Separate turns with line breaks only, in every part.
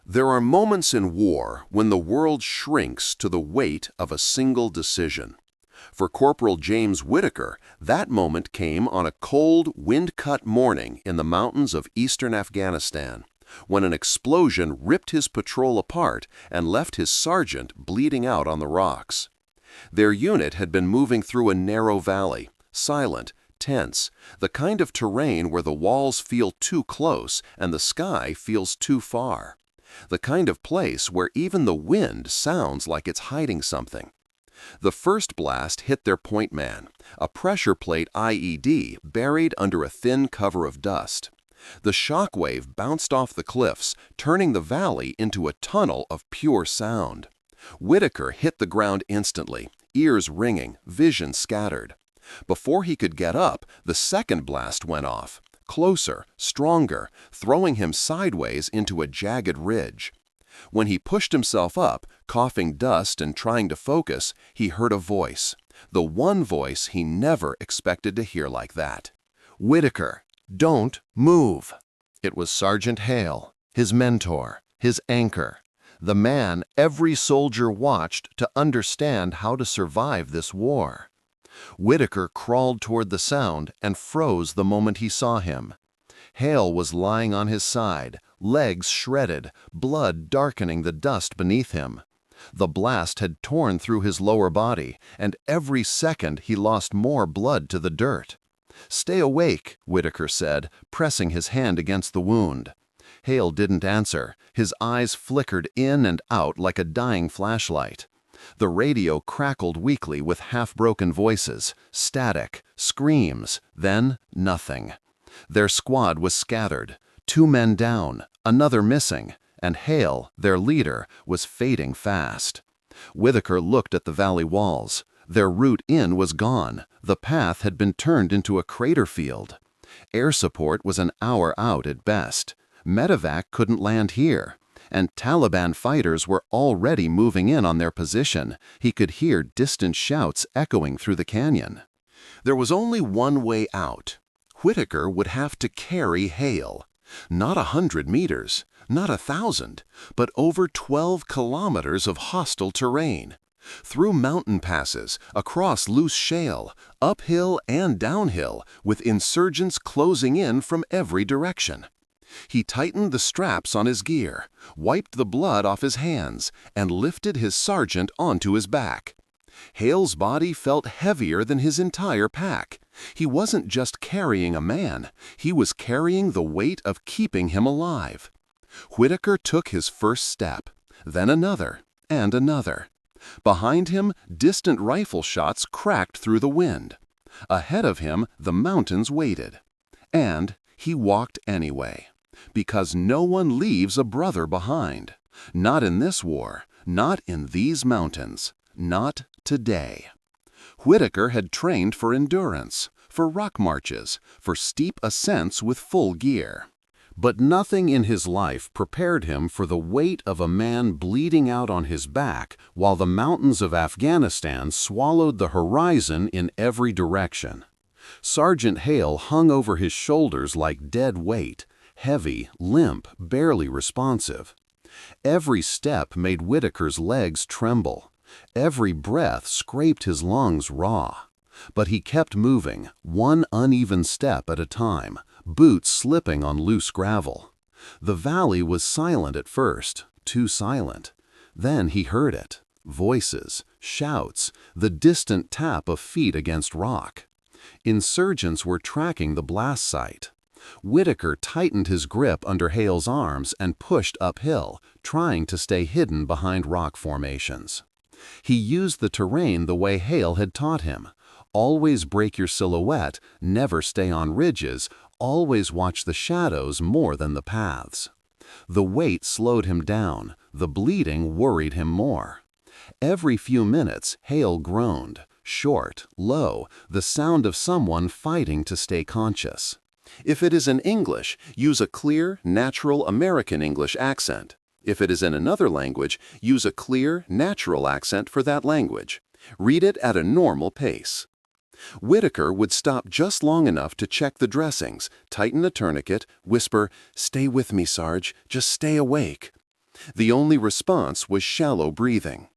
There are moments in war when the world shrinks to the weight of a single decision. For Corporal James Whitaker, that moment came on a cold, wind-cut morning in the mountains of eastern Afghanistan, when an explosion ripped his patrol apart and left his sergeant bleeding out on the rocks. Their unit had been moving through a narrow valley, silent, tense, the kind of terrain where the walls feel too close and the sky feels too far. The kind of place where even the wind sounds like it's hiding something. The first blast hit their point man, a pressure plate IED buried under a thin cover of dust. The shock wave bounced off the cliffs, turning the valley into a tunnel of pure sound. Whitaker hit the ground instantly, ears ringing, vision scattered. Before he could get up, the second blast went off. Closer, stronger, throwing him sideways into a jagged ridge. When he pushed himself up, coughing dust and trying to focus, he heard a voice, the one voice he never expected to hear like that. "Whitaker, don't move." It was Sergeant Hale, his mentor, his anchor, the man every soldier watched to understand how to survive this war. Whitaker crawled toward the sound and froze the moment he saw him. Hale was lying on his side, legs shredded, blood darkening the dust beneath him. The blast had torn through his lower body, and every second he lost more blood to the dirt. "Stay awake," Whitaker said, pressing his hand against the wound. Hale didn't answer. His eyes flickered in and out like a dying flashlight. The radio crackled weakly with half-broken voices, static, screams, then nothing. Their squad was scattered, 2 men down, another missing, and Hale, their leader, was fading fast. Whitaker looked at the valley walls. Their route in was gone. The path had been turned into a crater field. Air support was an hour out at best. Medevac couldn't land here. And Taliban fighters were already moving in on their position. He could hear distant shouts echoing through the canyon. There was only one way out. Whitaker would have to carry Hale. Not 100 meters, not 1,000, but over 12 kilometers of hostile terrain. Through mountain passes, across loose shale, uphill and downhill, with insurgents closing in from every direction. He tightened the straps on his gear, wiped the blood off his hands, and lifted his sergeant onto his back. Hale's body felt heavier than his entire pack. He wasn't just carrying a man, he was carrying the weight of keeping him alive. Whitaker took his first step, then another, and another. Behind him, distant rifle shots cracked through the wind. Ahead of him, the mountains waited. And he walked anyway. Because no one leaves a brother behind. Not in this war, not in these mountains, not today. Whitaker had trained for endurance, for rock marches, for steep ascents with full gear. But nothing in his life prepared him for the weight of a man bleeding out on his back while the mountains of Afghanistan swallowed the horizon in every direction. Sergeant Hale hung over his shoulders like dead weight, heavy, limp, barely responsive. Every step made Whitaker's legs tremble. Every breath scraped his lungs raw. But he kept moving, one uneven step at a time, boots slipping on loose gravel. The valley was silent at first, too silent. Then he heard it. Voices, shouts, the distant tap of feet against rock. Insurgents were tracking the blast site. Whitaker tightened his grip under Hale's arms and pushed uphill, trying to stay hidden behind rock formations. He used the terrain the way Hale had taught him. Always break your silhouette, never stay on ridges, always watch the shadows more than the paths. The weight slowed him down, the bleeding worried him more. Every few minutes, Hale groaned, short, low, the sound of someone fighting to stay conscious. If it is in English, use a clear, natural American English accent. If it is in another language, use a clear, natural accent for that language. Read it at a normal pace. Whitaker would stop just long enough to check the dressings, tighten a tourniquet, whisper, "Stay with me, Sarge, just stay awake." The only response was shallow breathing.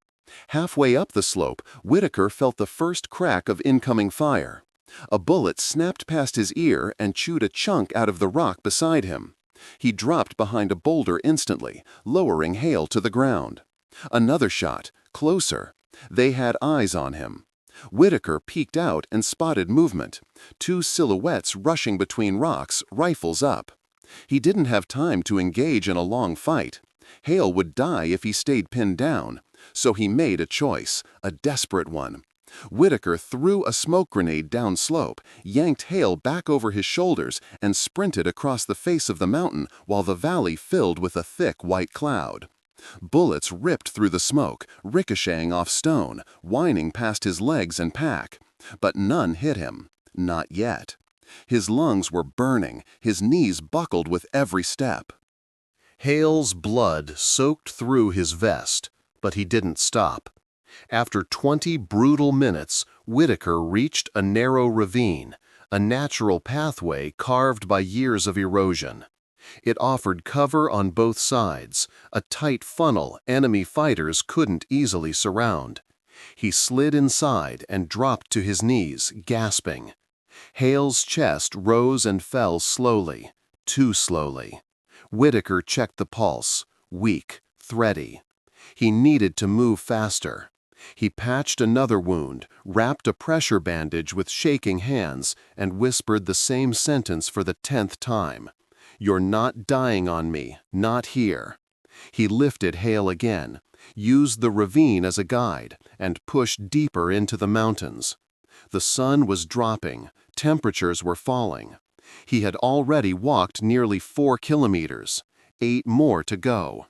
Halfway up the slope, Whitaker felt the first crack of incoming fire. A bullet snapped past his ear and chewed a chunk out of the rock beside him. He dropped behind a boulder instantly, lowering Hale to the ground. Another shot, closer. They had eyes on him. Whitaker peeked out and spotted movement. Two silhouettes rushing between rocks, rifles up. He didn't have time to engage in a long fight. Hale would die if he stayed pinned down, so he made a choice, a desperate one. Whitaker threw a smoke grenade downslope, yanked Hale back over his shoulders, and sprinted across the face of the mountain while the valley filled with a thick white cloud. Bullets ripped through the smoke, ricocheting off stone, whining past his legs and pack. But none hit him. Not yet. His lungs were burning, his knees buckled with every step. Hale's blood soaked through his vest, but he didn't stop. After 20 brutal minutes, Whitaker reached a narrow ravine, a natural pathway carved by years of erosion. It offered cover on both sides, a tight funnel enemy fighters couldn't easily surround. He slid inside and dropped to his knees, gasping. Hale's chest rose and fell slowly, too slowly. Whitaker checked the pulse, weak, thready. He needed to move faster. He patched another wound, wrapped a pressure bandage with shaking hands, and whispered the same sentence for the 10th time. "You're not dying on me, not here." He lifted Hale again, used the ravine as a guide, and pushed deeper into the mountains. The sun was dropping, temperatures were falling. He had already walked nearly 4 kilometers, 8 more to go.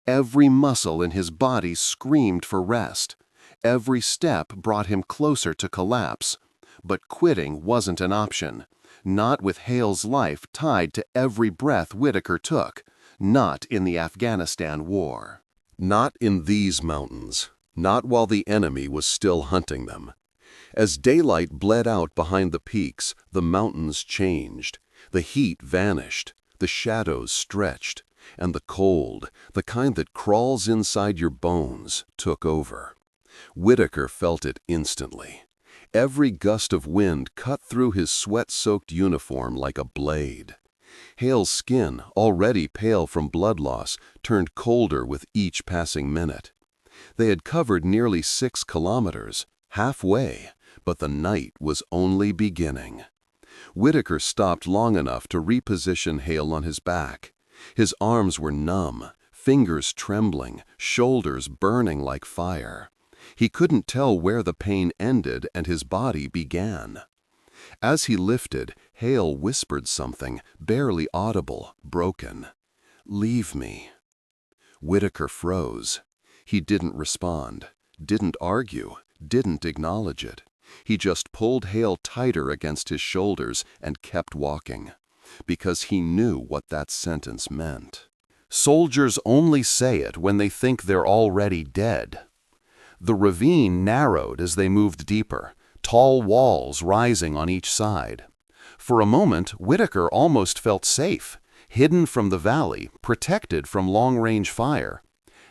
Every muscle in his body screamed for rest. Every step brought him closer to collapse. But quitting wasn't an option. Not with Hale's life tied to every breath Whitaker took. Not in the Afghanistan War. Not in these mountains. Not while the enemy was still hunting them. As daylight bled out behind the peaks, the mountains changed. The heat vanished. The shadows stretched. And the cold, the kind that crawls inside your bones, took over. Whitaker felt it instantly. Every gust of wind cut through his sweat-soaked uniform like a blade. Hale's skin, already pale from blood loss, turned colder with each passing minute. They had covered nearly 6 kilometers, halfway, but the night was only beginning. Whitaker stopped long enough to reposition Hale on his back. His arms were numb, fingers trembling, shoulders burning like fire. He couldn't tell where the pain ended and his body began. As he lifted, Hale whispered something, barely audible, broken. "Leave me." Whitaker froze. He didn't respond, didn't argue, didn't acknowledge it. He just pulled Hale tighter against his shoulders and kept walking, because he knew what that sentence meant. Soldiers only say it when they think they're already dead. The ravine narrowed as they moved deeper, tall walls rising on each side. For a moment, Whitaker almost felt safe, hidden from the valley, protected from long-range fire.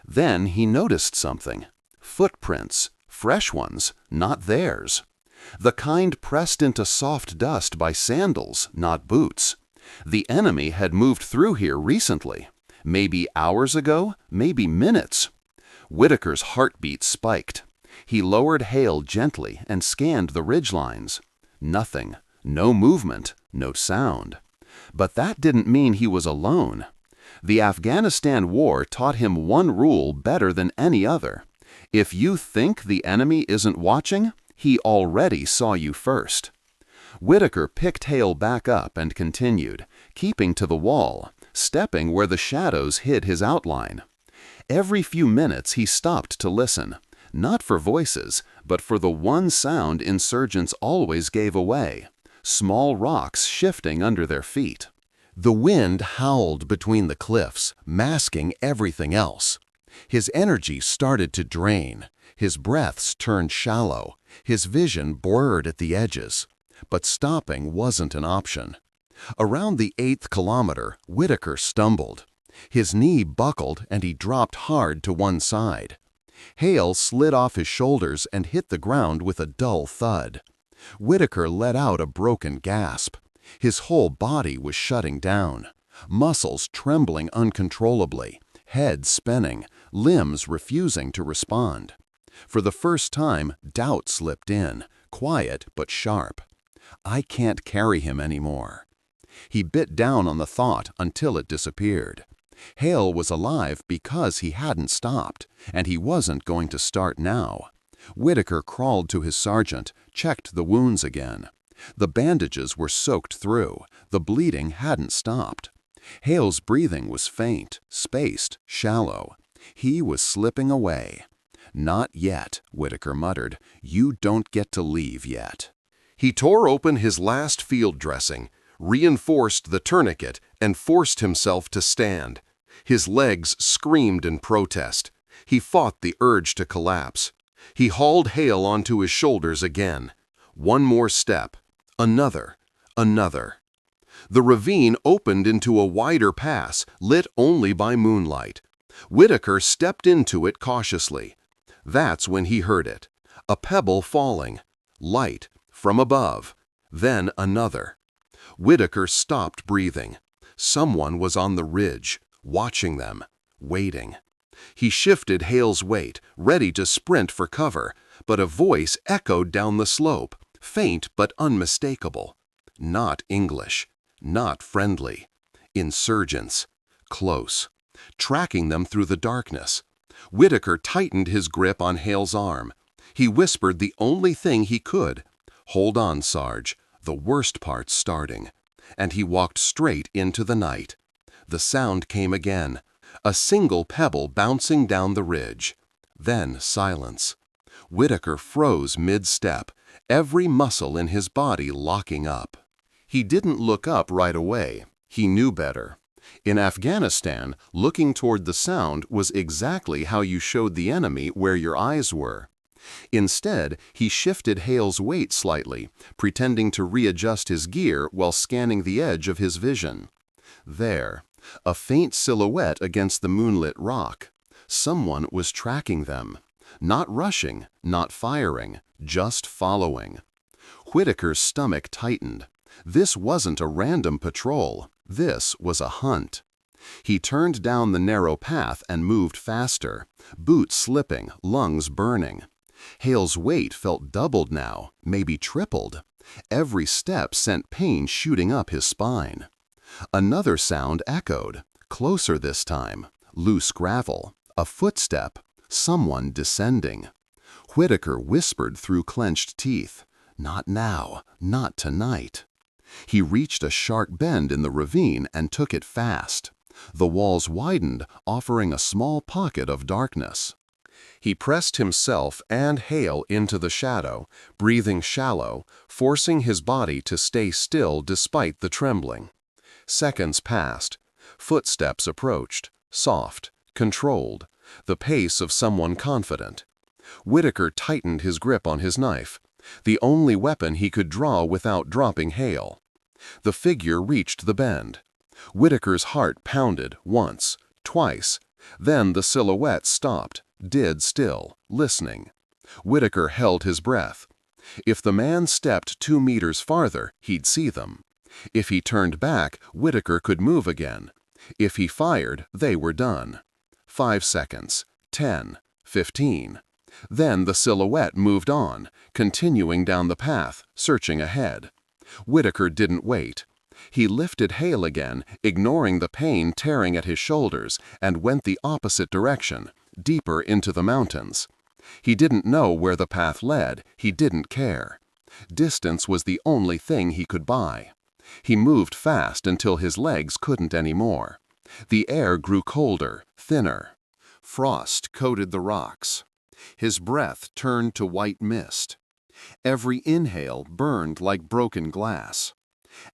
Then he noticed something. Footprints, fresh ones, not theirs. The kind pressed into soft dust by sandals, not boots. The enemy had moved through here recently. Maybe hours ago, maybe minutes. Whitaker's heartbeat spiked. He lowered Hale gently and scanned the ridgelines. Nothing, no movement, no sound. But that didn't mean he was alone. The Afghanistan War taught him one rule better than any other. If you think the enemy isn't watching, he already saw you first. Whitaker picked Hale back up and continued, keeping to the wall, stepping where the shadows hid his outline. Every few minutes he stopped to listen, not for voices, but for the one sound insurgents always gave away, small rocks shifting under their feet. The wind howled between the cliffs, masking everything else. His energy started to drain, his breaths turned shallow, his vision blurred at the edges. But stopping wasn't an option. Around the 8th kilometer, Whitaker stumbled. His knee buckled and he dropped hard to one side. Hale slid off his shoulders and hit the ground with a dull thud. Whitaker let out a broken gasp. His whole body was shutting down, muscles trembling uncontrollably, head spinning, limbs refusing to respond. For the first time, doubt slipped in, quiet but sharp. I can't carry him anymore. He bit down on the thought until it disappeared. Hale was alive because he hadn't stopped, and he wasn't going to start now. Whitaker crawled to his sergeant, checked the wounds again. The bandages were soaked through. The bleeding hadn't stopped. Hale's breathing was faint, spaced, shallow. He was slipping away. "Not yet," Whitaker muttered. "You don't get to leave yet." He tore open his last field dressing, reinforced the tourniquet, and forced himself to stand. His legs screamed in protest. He fought the urge to collapse. He hauled Hale onto his shoulders again. One more step. Another. Another. The ravine opened into a wider pass, lit only by moonlight. Whitaker stepped into it cautiously. That's when he heard it. A pebble falling. Light. From above. Then another. Whitaker stopped breathing. Someone was on the ridge, watching them, waiting. He shifted Hale's weight, ready to sprint for cover, but a voice echoed down the slope, faint but unmistakable. Not English. Not friendly. Insurgents. Close. Tracking them through the darkness. Whitaker tightened his grip on Hale's arm. He whispered the only thing he could. "Hold on, Sarge. The worst part's starting." And he walked straight into the night. The sound came again. A single pebble bouncing down the ridge. Then silence. Whitaker froze mid-step, every muscle in his body locking up. He didn't look up right away. He knew better. In Afghanistan, looking toward the sound was exactly how you showed the enemy where your eyes were. Instead, he shifted Hale's weight slightly, pretending to readjust his gear while scanning the edge of his vision. There, a faint silhouette against the moonlit rock. Someone was tracking them. Not rushing, not firing, just following. Whitaker's stomach tightened. This wasn't a random patrol. This was a hunt. He turned down the narrow path and moved faster, boots slipping, lungs burning. Hale's weight felt doubled now, maybe tripled. Every step sent pain shooting up his spine. Another sound echoed, closer this time. Loose gravel, a footstep, someone descending. Whitaker whispered through clenched teeth, "Not now, not tonight." He reached a sharp bend in the ravine and took it fast. The walls widened, offering a small pocket of darkness. He pressed himself and Hale into the shadow, breathing shallow, forcing his body to stay still despite the trembling. Seconds passed. Footsteps approached, soft, controlled, the pace of someone confident. Whitaker tightened his grip on his knife, the only weapon he could draw without dropping Hale. The figure reached the bend. Whitaker's heart pounded once, twice. Then the silhouette stopped, dead still, listening. Whitaker held his breath. If the man stepped 2 meters farther, he'd see them. If he turned back, Whitaker could move again. If he fired, they were done. 5 seconds, 10, 15. Then the silhouette moved on, continuing down the path, searching ahead. Whitaker didn't wait. He lifted Hale again, ignoring the pain tearing at his shoulders, and went the opposite direction, deeper into the mountains. He didn't know where the path led. He didn't care. Distance was the only thing he could buy. He moved fast until his legs couldn't anymore. The air grew colder, thinner. Frost coated the rocks. His breath turned to white mist. Every inhale burned like broken glass.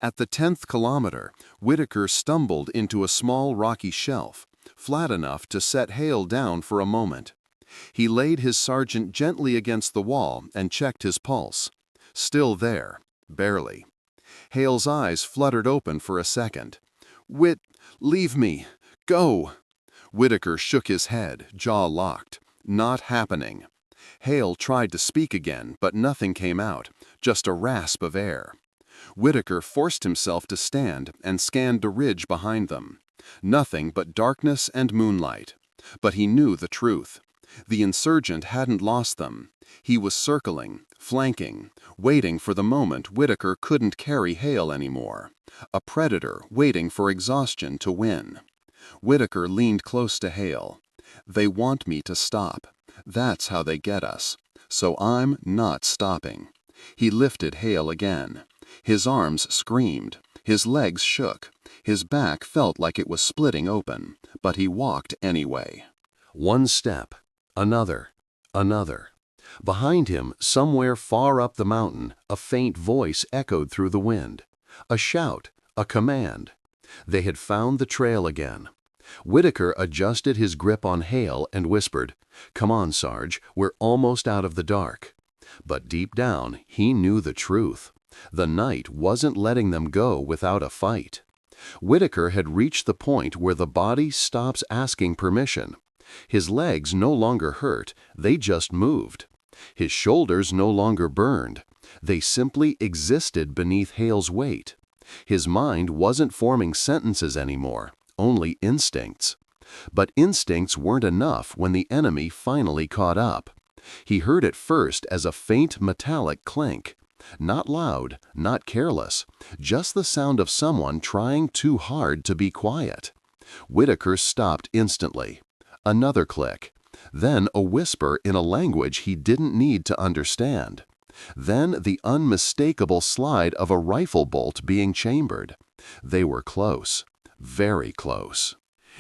At the 10th kilometer, Whitaker stumbled into a small rocky shelf, flat enough to set Hale down for a moment. He laid his sergeant gently against the wall and checked his pulse. Still there, barely. Hale's eyes fluttered open for a second. "Leave me.
Go! Whitaker shook his head, jaw locked. Not happening. Hale tried to speak again, but nothing came out, just a rasp of air. Whitaker forced himself to stand and scanned the ridge behind them. Nothing but darkness and moonlight. But he knew the truth. The insurgent hadn't lost them. He was circling, flanking, waiting for the moment Whitaker couldn't carry Hale anymore. A predator waiting for exhaustion to win. Whitaker leaned close to Hale. They want me to stop. That's how they get us. So I'm not stopping. He lifted Hale again. His arms screamed. His legs shook. His back felt like it was splitting open, but he walked anyway.
One step, another, another. Behind him, somewhere far up the mountain, a faint voice echoed through the wind. A shout, a command. They had found the trail again. Whitaker adjusted his grip on Hale and whispered, "Come on, Sarge, we're almost out of the dark." But deep down, he knew the truth. The night wasn't letting them go without a fight. Whitaker had reached the point where the body stops asking permission. His legs no longer hurt, they just moved. His shoulders no longer burned. They simply existed beneath Hale's weight. His mind wasn't forming sentences anymore, only instincts. But instincts weren't enough when the enemy finally caught up. He heard it first as a faint metallic clink. Not loud, not careless, just the sound of someone trying too hard to be quiet. Whitaker stopped instantly. Another click. Then a whisper in a language he didn't need to understand. Then the unmistakable slide of a rifle bolt being chambered. They were close. Very close.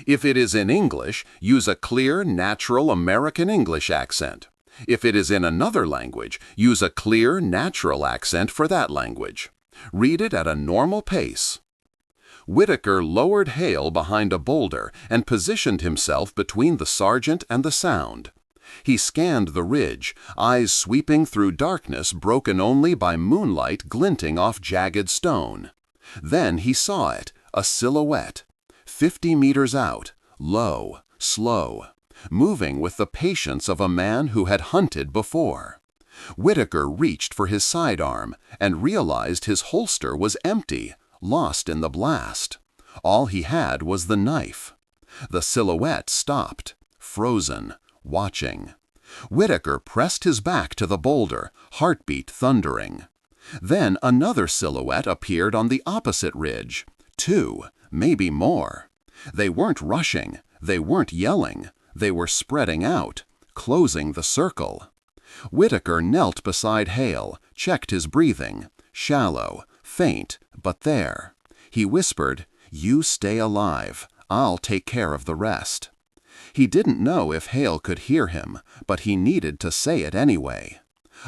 If it is in English, use a clear, natural American English accent. If it is in another language, use a clear, natural accent for that language. Read it at a normal pace. Whitaker lowered Hale behind a boulder and positioned himself between the sergeant and the sound. He scanned the ridge, eyes sweeping through darkness broken only by moonlight glinting off jagged stone. Then he saw it, a silhouette. 50 meters out, low, slow, moving with the patience of a man who had hunted before. Whitaker reached for his sidearm and realized his holster was empty, lost in the blast. All he had was the knife. The silhouette stopped, frozen, watching. Whitaker pressed his back to the boulder, heartbeat thundering. Then another silhouette appeared on the opposite ridge. 2, maybe more. They weren't rushing, they weren't yelling, they were spreading out, closing the circle. Whitaker knelt beside Hale, checked his breathing, shallow, faint, but there. He whispered, "You stay alive, I'll take care of the rest." He didn't know if Hale could hear him, but he needed to say it anyway.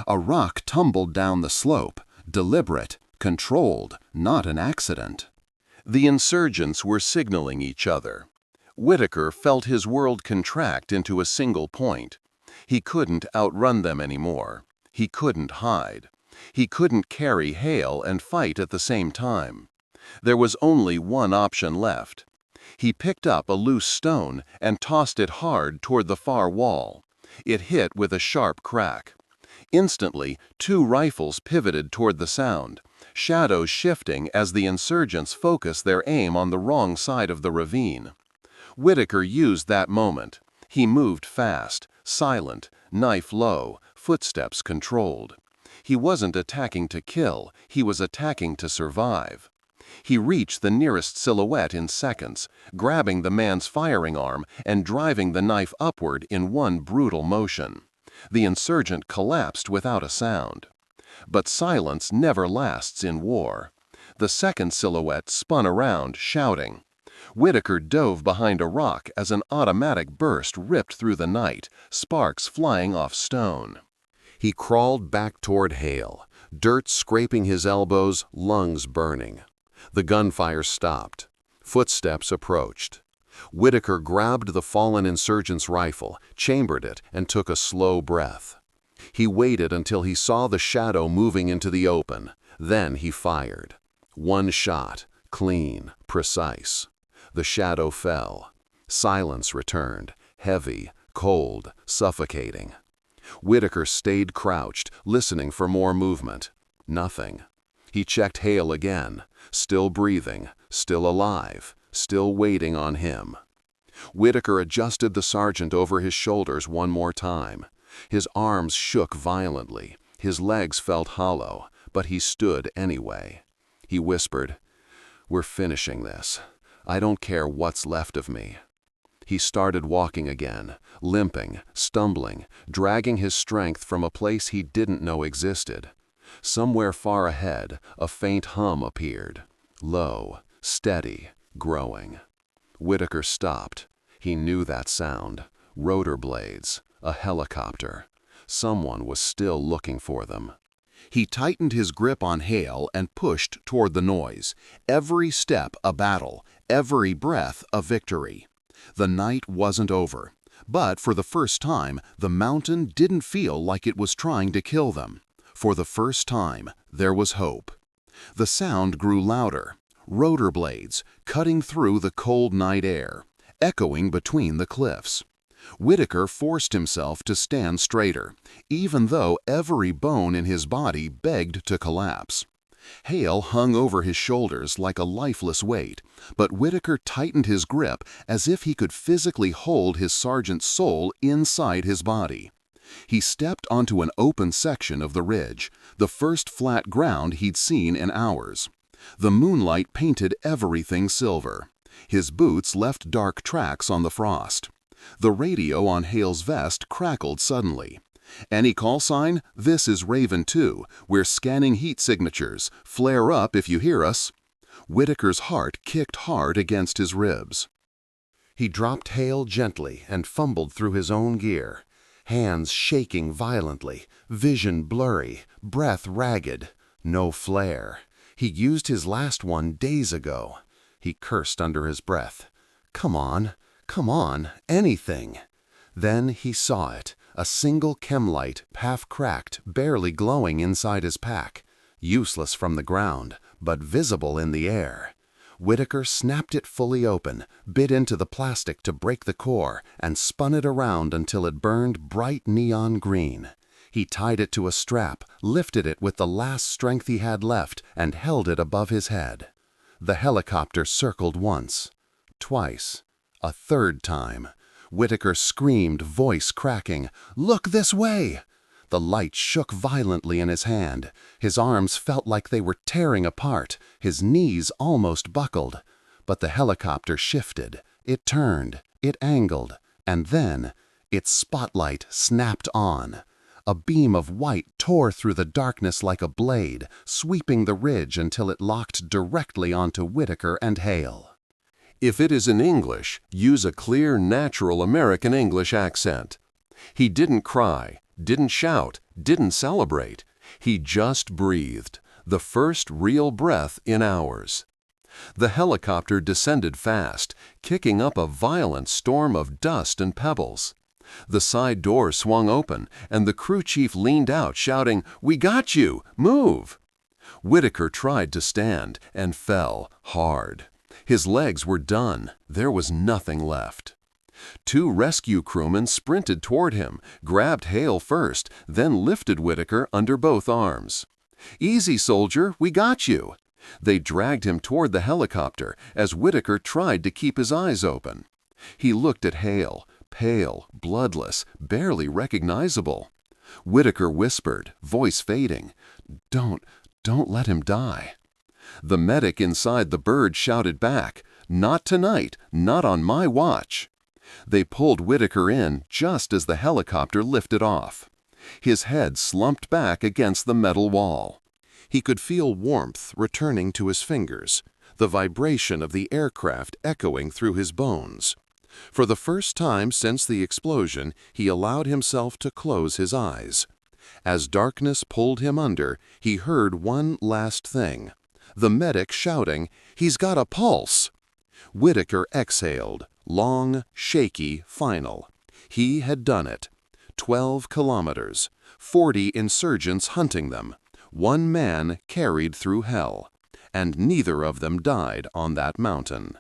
A rock tumbled down the slope, deliberate, controlled, not an accident. The insurgents were signaling each other. Whitaker felt his world contract into a single point. He couldn't outrun them anymore. He couldn't hide. He couldn't carry Hale and fight at the same time. There was only one option left. He picked up a loose stone and tossed it hard toward the far wall. It hit with a sharp crack. Instantly, 2 rifles pivoted toward the sound, shadows shifting as the insurgents focused their aim on the wrong side of the ravine. Whitaker used that moment. He moved fast, silent, knife low, footsteps controlled. He wasn't attacking to kill, he was attacking to survive. He reached the nearest silhouette in seconds, grabbing the man's firing arm and driving the knife upward in one brutal motion. The insurgent collapsed without a sound. But silence never lasts in war. The second silhouette spun around, shouting. Whitaker dove behind a rock as an automatic burst ripped through the night, sparks flying off stone.
He crawled back toward Hale, dirt scraping his elbows, lungs burning. The gunfire stopped. Footsteps approached. Whitaker grabbed the fallen insurgent's rifle, chambered it, and took a slow breath. He waited until he saw the shadow moving into the open. Then he fired. One shot, clean, precise. The shadow fell. Silence returned, heavy, cold, suffocating. Whitaker stayed crouched, listening for more movement. Nothing. He checked Hale again, still breathing, still alive, still waiting on him. Whitaker adjusted the sergeant over his shoulders one more time. His arms shook violently, his legs felt hollow, but he stood anyway. He whispered, "We're finishing this. I don't care what's left of me." He started walking again, limping, stumbling, dragging his strength from a place he didn't know existed. Somewhere far ahead, a faint hum appeared, low, steady, growing. Whitaker stopped. He knew that sound. Rotor blades, a helicopter. Someone was still looking for them. He tightened his grip on Hale and pushed toward the noise. Every step a battle, every breath a victory. The night wasn't over, but for the first time, the mountain didn't feel like it was trying to kill them. For the first time, there was hope. The sound grew louder. Rotor blades, cutting through the cold night air, echoing between the cliffs. Whitaker forced himself to stand straighter, even though every bone in his body begged to collapse. Hale hung over his shoulders like a lifeless weight, but Whitaker tightened his grip as if he could physically hold his sergeant's soul inside his body. He stepped onto an open section of the ridge, the first flat ground he'd seen in hours. The moonlight painted everything silver. His boots left dark tracks on the frost. The radio on Hale's vest crackled suddenly. "Any call sign? This is Raven 2. We're scanning heat signatures. Flare up if you hear us." Whitaker's heart kicked hard against his ribs. He dropped Hale gently and fumbled through his own gear, hands shaking violently, vision blurry, breath ragged. No flare. He'd used his last one days ago. He cursed under his breath. Come on, anything. Then he saw it, a single chem light, half-cracked, barely glowing inside his pack, useless from the ground, but visible in the air. Whitaker snapped it fully open, bit into the plastic to break the core, and spun it around until it burned bright neon green. He tied it to a strap, lifted it with the last strength he had left, and held it above his head. The helicopter circled once, twice, a third time. Whitaker screamed, voice cracking, "Look this way!" The light shook violently in his hand. His arms felt like they were tearing apart, his knees almost buckled. But the helicopter shifted, it turned, it angled, and then its spotlight snapped on. A beam of white tore through the darkness like a blade, sweeping the ridge until it locked directly onto Whitaker and Hale.
If it is in English, use a clear, natural American English accent. He didn't cry, didn't shout, didn't celebrate. He just breathed, the first real breath in hours. The helicopter descended fast, kicking up a violent storm of dust and pebbles. The side door swung open, and the crew chief leaned out, shouting, "We got you! Move!" Whitaker tried to stand, and fell, hard. His legs were done. There was nothing left. Two rescue crewmen sprinted toward him, grabbed Hale first, then lifted Whitaker under both arms. "Easy, soldier, we got you!" They dragged him toward the helicopter as Whitaker tried to keep his eyes open. He looked at Hale, pale, bloodless, barely recognizable. Whitaker whispered, voice fading, Don't let him die." The medic inside the bird shouted back, "Not tonight, not on my watch." They pulled Whitaker in just as the helicopter lifted off. His head slumped back against the metal wall. He could feel warmth returning to his fingers, the vibration of the aircraft echoing through his bones. For the first time since the explosion, he allowed himself to close his eyes. As darkness pulled him under, he heard one last thing. The medic shouting, "He's got a pulse!" Whitaker exhaled, long, shaky, final. He had done it. 12 kilometers, 40 insurgents hunting them, one man carried through hell, and neither of them died on that mountain.